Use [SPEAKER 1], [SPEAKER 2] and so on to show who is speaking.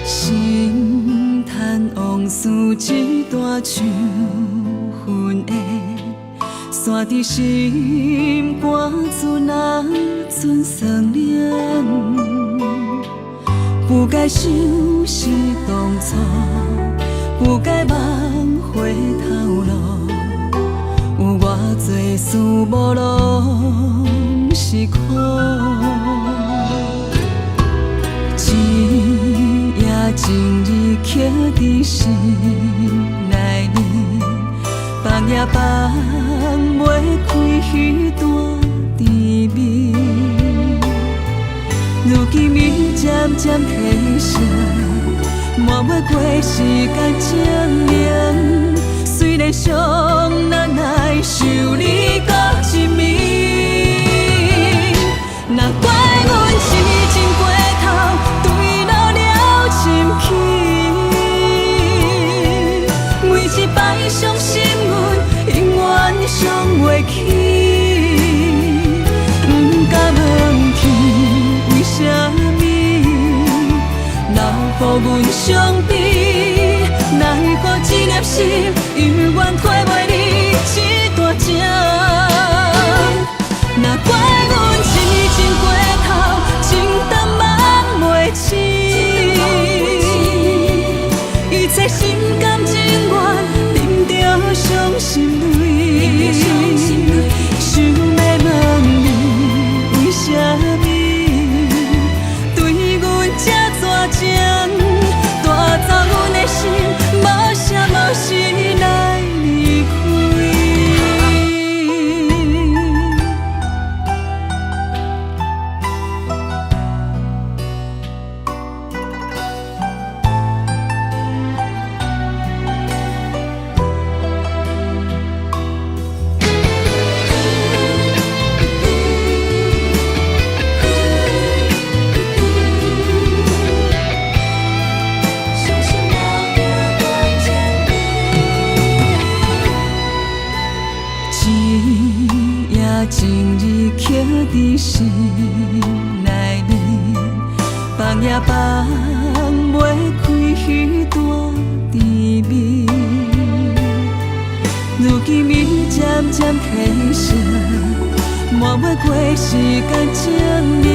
[SPEAKER 1] 心叹往事一大树云的，散伫心肝自哪存酸念？不该想是当初，不该梦回头路，有偌多事无拢是苦。一夜情意刻伫心内面，放也放袂开彼段滋味。如今伊渐渐褪色，满袂过时间证明。虽然伤难耐受你搁一面，若怪阮痴情过头，对老了深去。每一摆伤心阮永远想袂起，不敢问天为什么留予阮伤悲，奈何一粒心永远替袂你一大情。若怪阮痴情过头，情淡梦袂醒，一切心甘情愿淋着伤心泪，想要问你为什么对阮这绝情，带走阮的心，无声无息来离开。情意刻伫心内面，放也放袂开彼段滋味。如今伊渐渐褪色，满袂过时间证明。